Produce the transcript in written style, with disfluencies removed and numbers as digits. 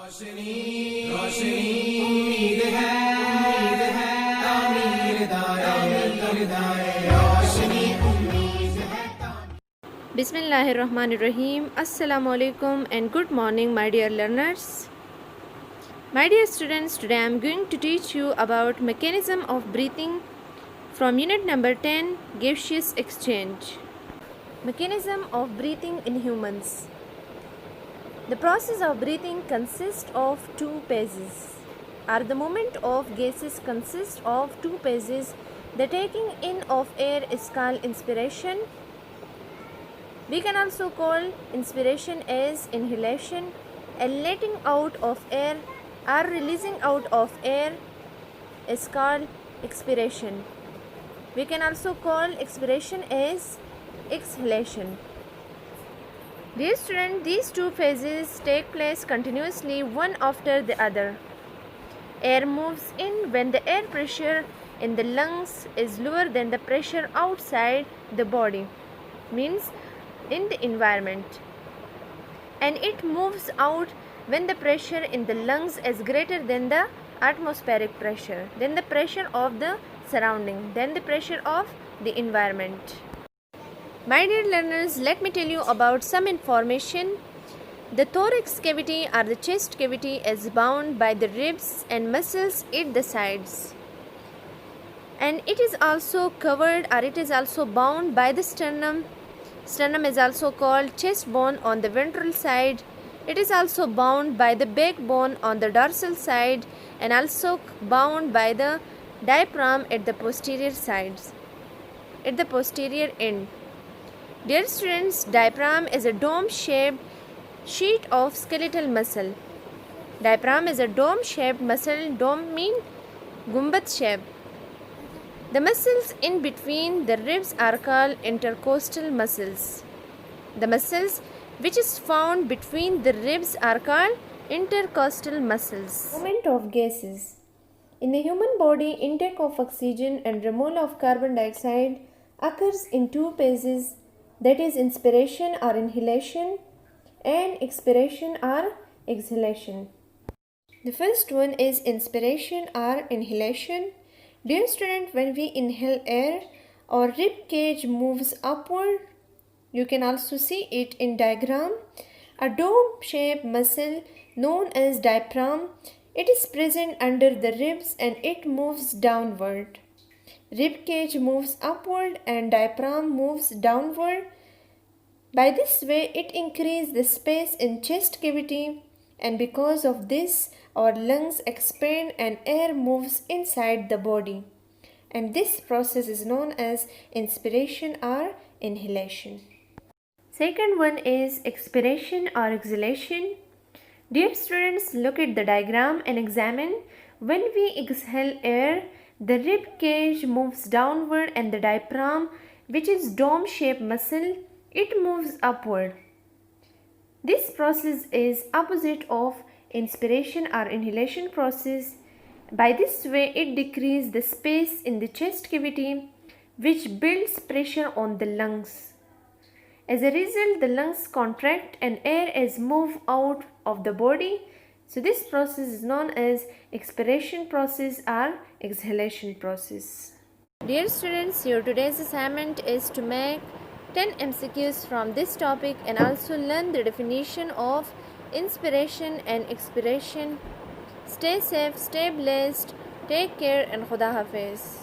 रोशनी रोशनी उम्मीद है तामीर दाए रोशनी उम्मीद है Bismillahirrahmanirrahim. Assalamu alaikum and good morning, my dear learners. My dear students, today I am going to teach you about mechanism of breathing from unit number 10, gaseous exchange. Mechanism of breathing in humans. The process of breathing consists of two phases. The movement of gases consists of two phases. The taking in of air is called inspiration. We can also call inspiration as inhalation, and letting out of air or releasing out of air is called expiration. We can also call expiration as exhalation. Dear student, these two phases take place continuously one after the other. Air moves in when the air pressure in the lungs is lower than the pressure outside the body, means in the environment, and it moves out when the pressure in the lungs is greater than the atmospheric pressure, then the pressure of the surrounding, then the pressure of the environment. My dear learners, let me tell you about some information. The thorax cavity or the chest cavity is bound by the ribs and muscles at the sides, and it is also covered or it is also bound by the sternum. Sternum is also called chest bone on the ventral side. It is also bound by the backbone on the dorsal side and also bound by the diaphragm at the posterior sides, at the posterior end. Dear students, diaphragm is a dome-shaped sheet of skeletal muscle. Diaphragm is a dome-shaped muscle. Dome mean gumbad shape. The muscles in between the ribs are called intercostal muscles. The muscles which is found between the ribs are called intercostal muscles. Movement of gases. In the human body, intake of oxygen and removal of carbon dioxide occurs in two phases, that is inspiration or inhalation and expiration or exhalation. The first one is inspiration or inhalation. Dear student, when we inhale air, our rib cage moves upward. You can also see it in diagram. A dome-shaped muscle known as diaphragm, it is present under the ribs and it moves downward. Rib cage moves upward and diaphragm moves downward. By this way, it increases the space in chest cavity, and because of this, our lungs expand and air moves inside the body. And this process is known as inspiration or inhalation. Second one is expiration or exhalation. Dear students, look at the diagram and examine. When we exhale air, the rib cage moves downward and the diaphragm, which is dome-shaped muscle, it moves upward. This process is opposite of inspiration or inhalation process. By this way, it decreases the space in the chest cavity, which builds pressure on the lungs. As a result, the lungs contract and air is moved out of the body. So this process is known as expiration process or exhalation process. Dear students, your today's assignment is to make 10 MCQs from this topic and also learn the definition of inspiration and expiration. Stay safe, stay blessed, take care and Khuda Hafiz.